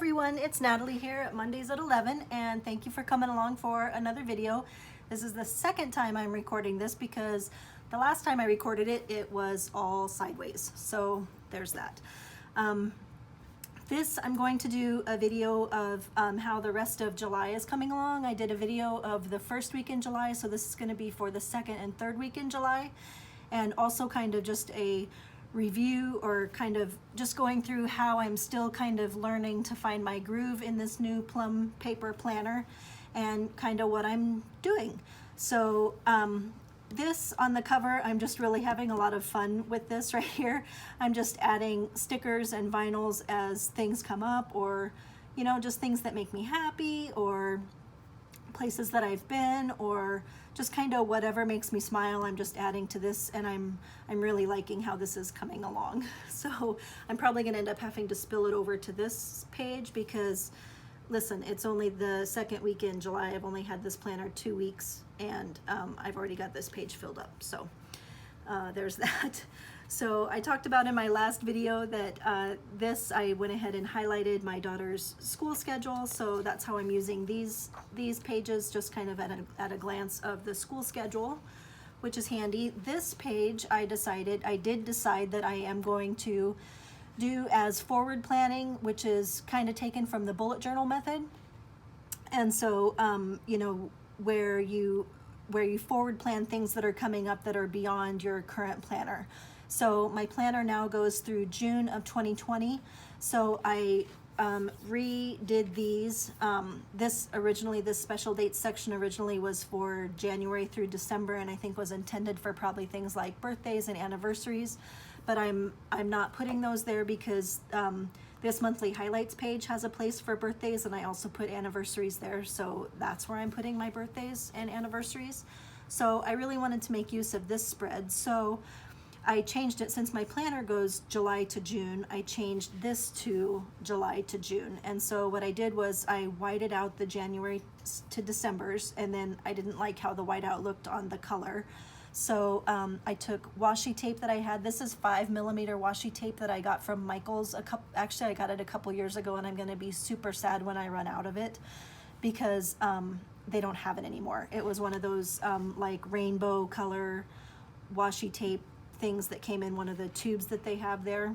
everyone, it's Natalie here at Mondays at 11, and thank you for coming along for another video. This is the second time I'm recording this because the last time I recorded it, it was all sideways. So there's that. I'm going to do a video of how the rest of July is coming along. I did a video of the first week in July, so this is going to be for the second and third week in July, and also kind of just a review or kind of just going through how I'm still kind of learning to find my groove in this new Plum Paper Planner and kind of what I'm doing. So this on the cover, I'm just really having a lot of fun with this right here. I'm just adding stickers and vinyls as things come up, or you know, just things that make me happy, or places that I've been, or just kind of whatever makes me smile. I'm just adding to this, and I'm really liking how this is coming along. So I'm probably gonna end up having to spill it over to this page because listen, it's only the second week in July. I've only had this planner 2 weeks, and I've already got this page filled up. So there's that. So I talked about in my last video that I went ahead and highlighted my daughter's school schedule. So that's how I'm using these pages, just kind of at a glance of the school schedule, which is handy. This page I did decide that I am going to do as forward planning, which is kind of taken from the bullet journal method. And so you know, where you forward plan things that are coming up that are beyond your current planner. So my planner now goes through June of 2020. So I redid these. This special dates section originally was for January through December, and I think was intended for probably things like birthdays and anniversaries. But I'm not putting those there because this monthly highlights page has a place for birthdays, and I also put anniversaries there, so that's where I'm putting my birthdays and anniversaries. So I really wanted to make use of this spread, so I changed it. Since my planner goes July to June, I changed this to July to June. And so what I did was I whited out the January to December's, and then I didn't like how the whiteout looked on the color. So I took washi tape that I had. This is 5mm washi tape that I got from Michael's. Actually, I got it a couple years ago, and I'm going to be super sad when I run out of it because they don't have it anymore. It was one of those like rainbow color washi tape things that came in one of the tubes that they have there,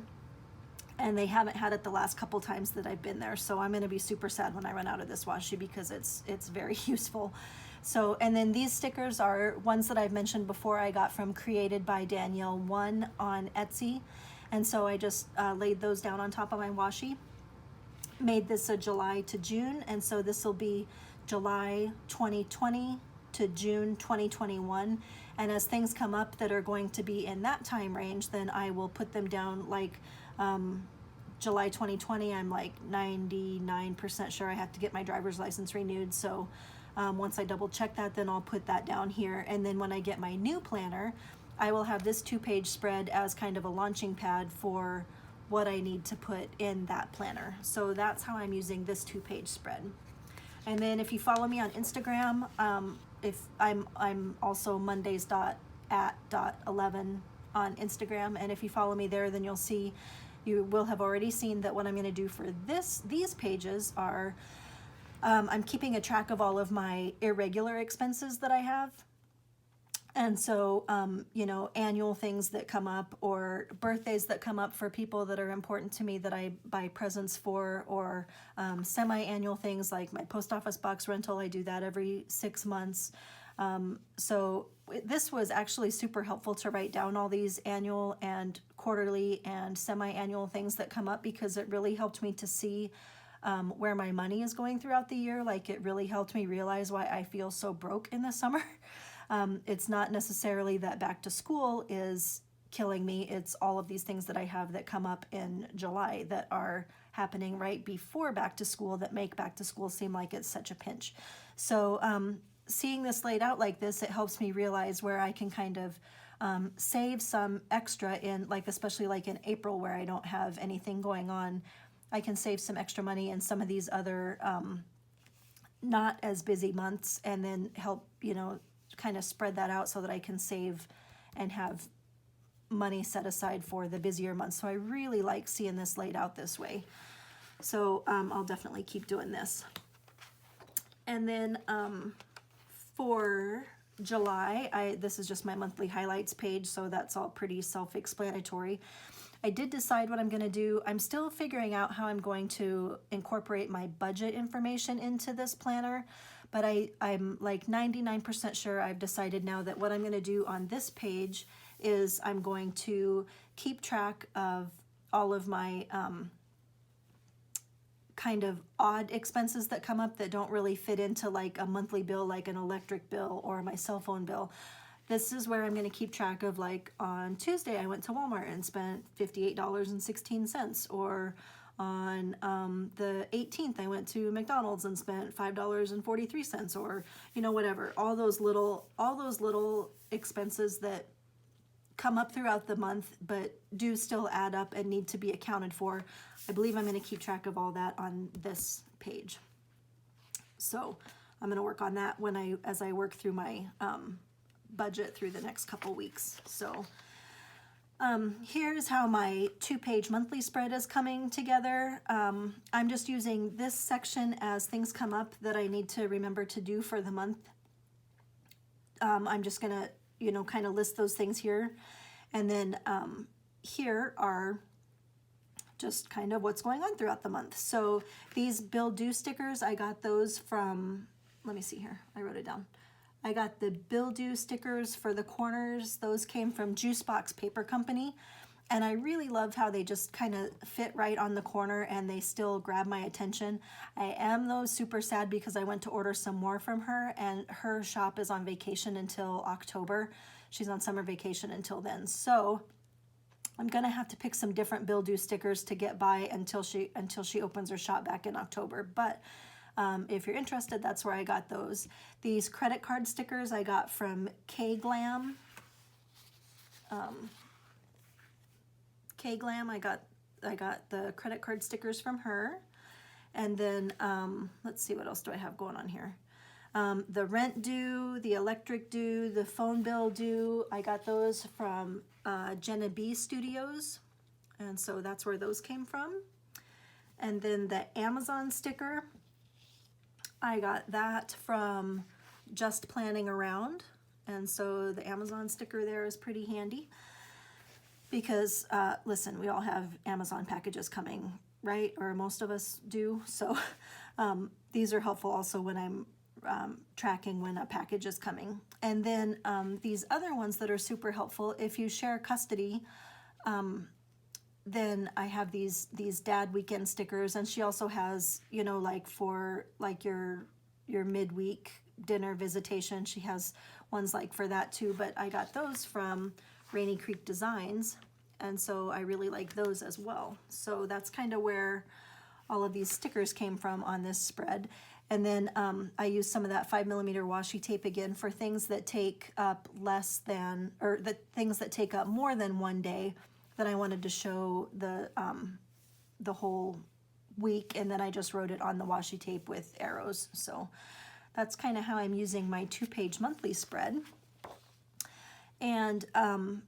and they haven't had it the last couple times that I've been there. So I'm going to be super sad when I run out of this washi because it's very useful. So, and then these stickers are ones that I've mentioned before. I got from Created by Danielle 1 on Etsy, and so I just laid those down on top of my washi. Made this a July to June, and so this will be July 2020 to June 2021. And as things come up that are going to be in that time range, then I will put them down. Like July 2020, I'm like 99% sure I have to get my driver's license renewed. So once I double check that, then I'll put that down here. And then when I get my new planner, I will have this 2-page spread as kind of a launching pad for what I need to put in that planner. So that's how I'm using this 2-page spread. And then if you follow me on Instagram, if I'm also mondays.at.eleven on Instagram, and if you follow me there, then you will have already seen that what I'm going to do for these pages are I'm keeping a track of all of my irregular expenses that I have. And so, you know, annual things that come up, or birthdays that come up for people that are important to me that I buy presents for, or semi-annual things like my post office box rental. I do that every 6 months. So this was actually super helpful to write down all these annual and quarterly and semi-annual things that come up, because it really helped me to see where my money is going throughout the year. Like, it really helped me realize why I feel so broke in the summer. It's not necessarily that back to school is killing me. It's all of these things that I have that come up in July that are happening right before back to school that make back to school seem like it's such a pinch. So seeing this laid out like this, it helps me realize where I can kind of save some extra in, like, especially like in April where I don't have anything going on. I can save some extra money in some of these other not as busy months, and then help, you know, kind of spread that out so that I can save and have money set aside for the busier months. So I really like seeing this laid out this way. So I'll definitely keep doing this. And then for July, this is just my monthly highlights page, so that's all pretty self-explanatory. I did decide what I'm going to do. I'm still figuring out how I'm going to incorporate my budget information into this planner, but I'm like 99% sure I've decided now that what I'm going to do on this page is I'm going to keep track of all of my kind of odd expenses that come up that don't really fit into like a monthly bill, like an electric bill or my cell phone bill. This is where I'm going to keep track of, like, on Tuesday I went to Walmart and spent $58.16, or on the 18th I went to McDonald's and spent $5.43, or, you know, whatever. All those little expenses that come up throughout the month but do still add up and need to be accounted for. I believe I'm going to keep track of all that on this page. So I'm going to work on that as I work through my budget through the next couple weeks. So here's how my 2-page monthly spread is coming together. I'm just using this section as things come up that I need to remember to do for the month. I'm just gonna, you know, kind of list those things here, and then here are just kind of what's going on throughout the month. So these bill due stickers, I got those from, let me see here, I wrote it down. I got the bill due stickers for the corners. Those came from Juicebox Paper Company. And I really love how they just kind of fit right on the corner and they still grab my attention. I am, though, super sad because I went to order some more from her, and her shop is on vacation until October. She's on summer vacation until then. So I'm gonna have to pick some different bill due stickers to get by until she opens her shop back in October. But if you're interested, that's where I got those. These credit card stickers I got from K-Glam. K-Glam, I got the credit card stickers from her. And then let's see, what else do I have going on here? The rent due, the electric due, the phone bill due, I got those from Jenna B Studios. And so that's where those came from. And then the Amazon sticker, I got that from Just Planning Around, and so the Amazon sticker there is pretty handy because, listen, we all have Amazon packages coming, right? Or most of us do, so these are helpful also when I'm tracking when a package is coming. And then these other ones that are super helpful, if you share custody, then I have these dad weekend stickers, and she also has, you know, like for like your midweek dinner visitation, she has ones like for that too. But I got those from Rainy Creek Designs, and so I really like those as well. So that's kind of where all of these stickers came from on this spread. And then I used some of that 5mm washi tape again for things that take up less than, or the things that take up more than one day, that I wanted to show the whole week, and then I just wrote it on the washi tape with arrows. So that's kind of how I'm using my 2-page monthly spread. And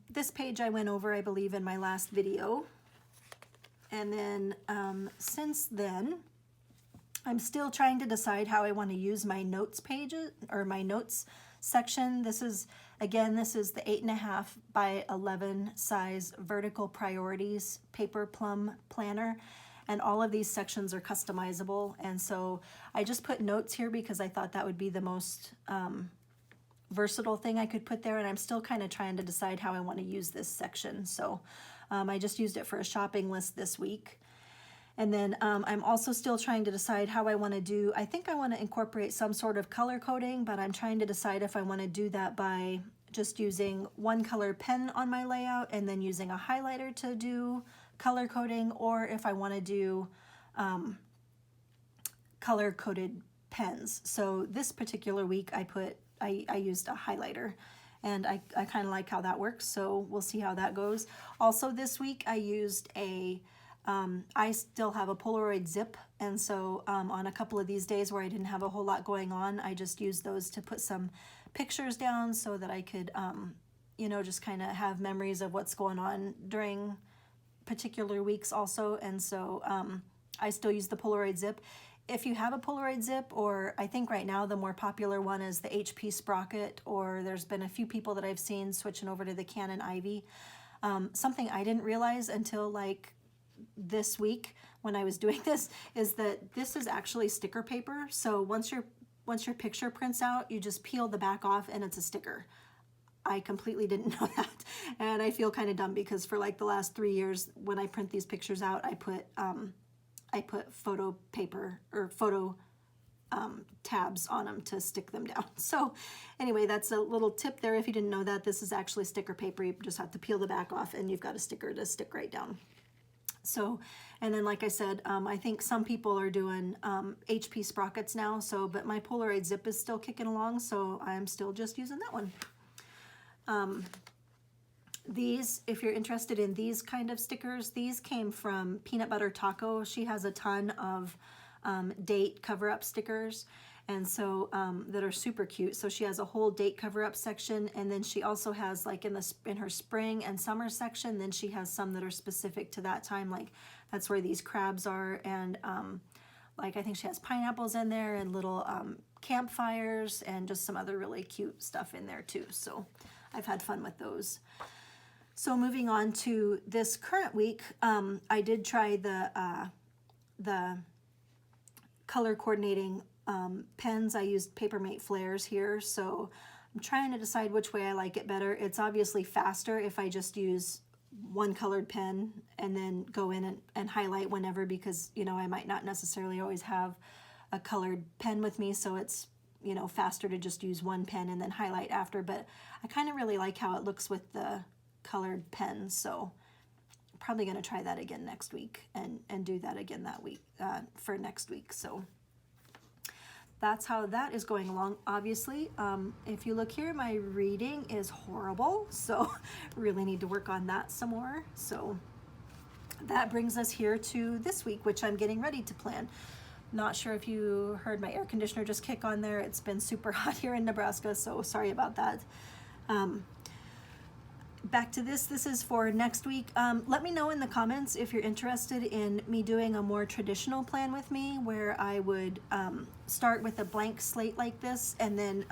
this page I went over, I believe, in my last video. And then since then, I'm still trying to decide how I want to use my notes pages, or my notes section. This is the 8.5 by 11 size vertical priorities paper plum planner, and all of these sections are customizable. And so I just put notes here because I thought that would be the most versatile thing I could put there, and I'm still kind of trying to decide how I want to use this section. So I just used it for a shopping list this week. And then I'm also still trying to decide how I want to do, I think I want to incorporate some sort of color coding, but I'm trying to decide if I want to do that by just using one color pen on my layout and then using a highlighter to do color coding, or if I want to do color coded pens. So this particular week I used a highlighter, and I kind of like how that works, so we'll see how that goes. Also this week I used I still have a Polaroid zip, and so on a couple of these days where I didn't have a whole lot going on, I just used those to put some pictures down so that I could, you know, just kind of have memories of what's going on during particular weeks also. And so I still use the Polaroid Zip. If you have a Polaroid Zip, or I think right now the more popular one is the HP Sprocket, or there's been a few people that I've seen switching over to the Canon Ivy. Something I didn't realize until like this week when I was doing this is that this is actually sticker paper. So once your picture prints out, you just peel the back off and it's a sticker. I completely didn't know that, and I feel kind of dumb because for like the last 3 years when I print these pictures out, I put photo paper or photo tabs on them to stick them down. So anyway, that's a little tip there. If you didn't know that, this is actually sticker paper. You just have to peel the back off and you've got a sticker to stick right down. So, and then like I said, I think some people are doing HP Sprockets now, so, but my Polaroid Zip is still kicking along, so I'm still just using that one. These, if you're interested in these kind of stickers, these came from Peanut Butter Taco. She has a ton of date cover-up stickers, and so that are super cute. So she has a whole date cover-up section, and then she also has like in her spring and summer section, then she has some that are specific to that time, like that's where these crabs are, and like I think she has pineapples in there and little campfires and just some other really cute stuff in there too. So I've had fun with those. So moving on to this current week, I did try the color coordinating pens. I used Papermate Flares here, so I'm trying to decide which way I like it better. It's obviously faster if I just use one colored pen and then go in and highlight whenever, because, you know, I might not necessarily always have a colored pen with me, so it's, you know, faster to just use one pen and then highlight after. But I kind of really like how it looks with the colored pens, so I'm probably going to try that again next week and do that again that week for next week. So that's how that is going along. Obviously, if you look here, my reading is horrible, so really need to work on that some more. So that brings us here to this week, which I'm getting ready to plan. Not sure if you heard my air conditioner just kick on there. It's been super hot here in Nebraska, so sorry about that. Back to this is for next week. Let me know in the comments if you're interested in me doing a more traditional plan with me, where I would start with a blank slate like this, and then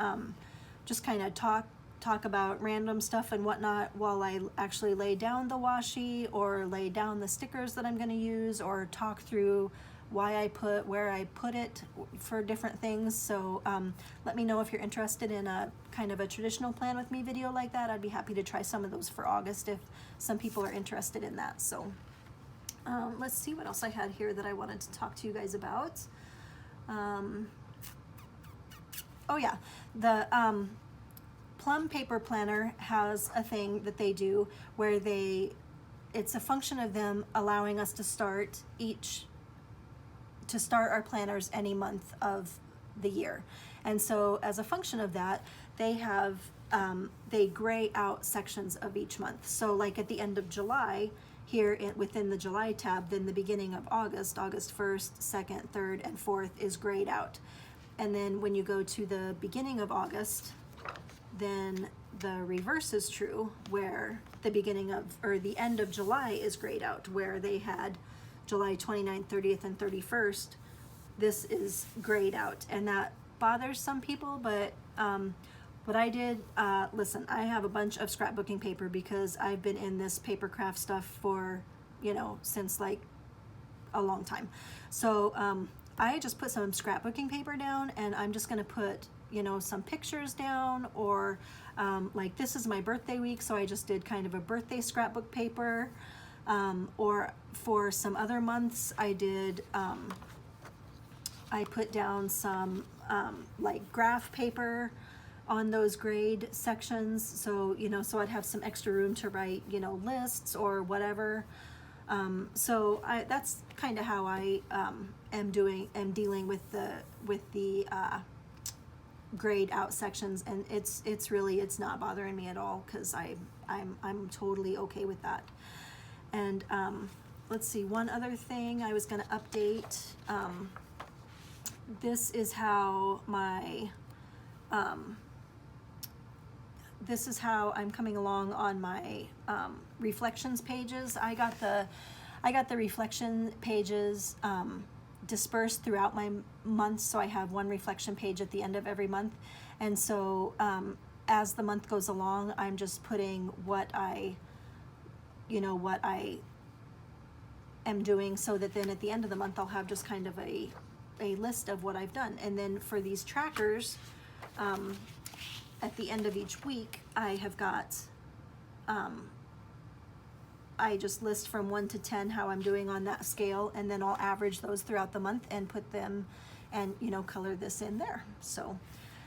just kind of talk about random stuff and whatnot while I actually lay down the washi or lay down the stickers that I'm going to use, or talk through where I put it for different things. So let me know if you're interested in a kind of a traditional plan with me video like that. I'd be happy to try some of those for August if some people are interested in that. So let's see what else I had here that I wanted to talk to you guys about. Oh yeah, the Plum Paper Planner has a thing that they do where it's a function of them allowing us to start our planners any month of the year. And so as a function of that, they gray out sections of each month. So like at the end of July, here within the July tab, then the beginning of August 1st, 2nd, 3rd, and 4th is grayed out. And then when you go to the beginning of August, then the reverse is true, where the end of July is grayed out, where they had July 29th, 30th, and 31st. This is grayed out, and that bothers some people, but what I did, listen, I have a bunch of scrapbooking paper because I've been in this paper craft stuff for, you know, since like a long time. So I just put some scrapbooking paper down, and I'm just going to put, you know, some pictures down, or like this is my birthday week, so I just did kind of a birthday scrapbook paper. Or for some other months, I did, I put down some like graph paper on those grade sections, so, you know, so I'd have some extra room to write, you know, lists or whatever. So that's kind of how I am dealing with the grayed out sections, and it's not bothering me at all, because I'm totally okay with that. And let's see, one other thing I was going to update. This is how I'm coming along on my reflections pages. I I got the reflection pages dispersed throughout my month, so I have one reflection page at the end of every month. And so as the month goes along, I'm just putting what I am doing, so that then at the end of the month I'll have just kind of a list of what I've done. And then for these trackers, at the end of each week, I have got I just list from 1 to 10 how I'm doing on that scale, and then I'll average those throughout the month and put them and color this in there. So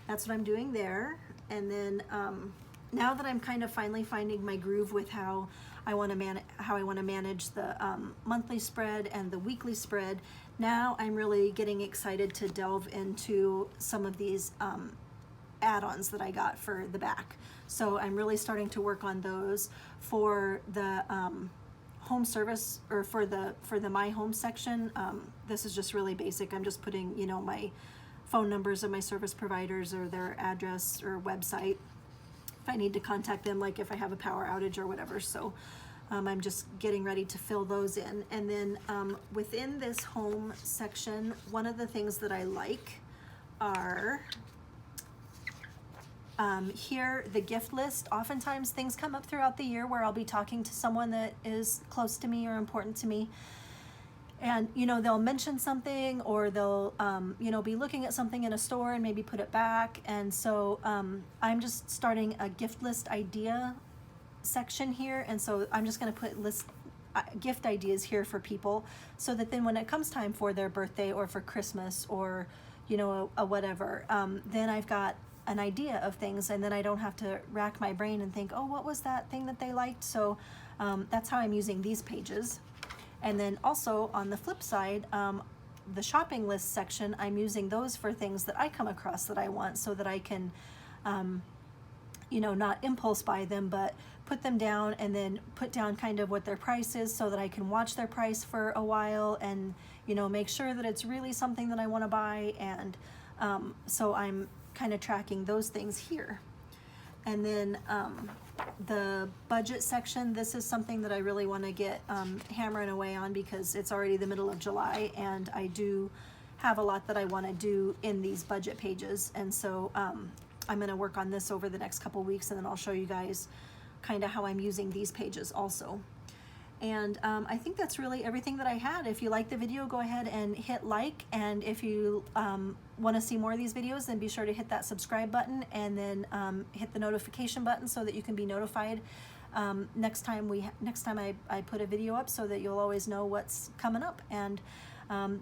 that's what I'm doing there. And then now that I'm kind of finally finding my groove with how I want to manage the monthly spread and the weekly spread, now I'm really getting excited to delve into some of these add-ons that I got for the back. So I'm really starting to work on those for the home service, or for the My Home section. This is just really basic. I'm just putting my phone numbers of my service providers, or their address or website if I need to contact them, like if I have a power outage or whatever. So I'm just getting ready to fill those in. And then within this home section, one of the things that I like are here, the gift list. Oftentimes things come up throughout the year where I'll be talking to someone that is close to me or important to me, and they'll mention something, or they'll be looking at something in a store and maybe put it back. And so I'm just starting a gift list idea section here, and so I'm just going to put gift ideas here for people, so that then when it comes time for their birthday or for Christmas, or a whatever, then I've got an idea of things, and then I don't have to rack my brain and think, oh, what was that thing that they liked? So that's how I'm using these pages. And then also on the flip side, the shopping list section, I'm using those for things that I come across that I want, so that I can not impulse buy them, but put them down, and then put down kind of what their price is, so that I can watch their price for a while, and make sure that it's really something that I want to buy. And so I'm kind of tracking those things here. And then the budget section, this is something that I really want to get hammering away on, because it's already the middle of July, and I do have a lot that I want to do in these budget pages. And so I'm going to work on this over the next couple weeks, and then I'll show you guys kind of how I'm using these pages also. And I think that's really everything that I had. If you like the video, go ahead and hit like, and if you want to see more of these videos, then be sure to hit that subscribe button, and then hit the notification button, so that you can be notified next time I put a video up, so that you'll always know what's coming up. And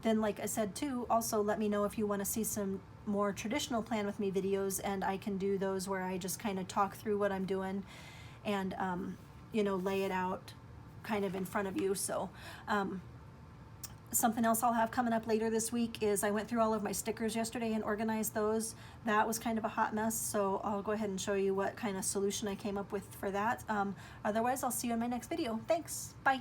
then, like I said too, also let me know if you want to see some more traditional Plan With Me videos, and I can do those where I just kind of talk through what I'm doing, and lay it out kind of in front of you. So something else I'll have coming up later this week is, I went through all of my stickers yesterday and organized those. That was kind of a hot mess, so I'll go ahead and show you what kind of solution I came up with for that. Otherwise, I'll see you in my next video. Thanks. Bye.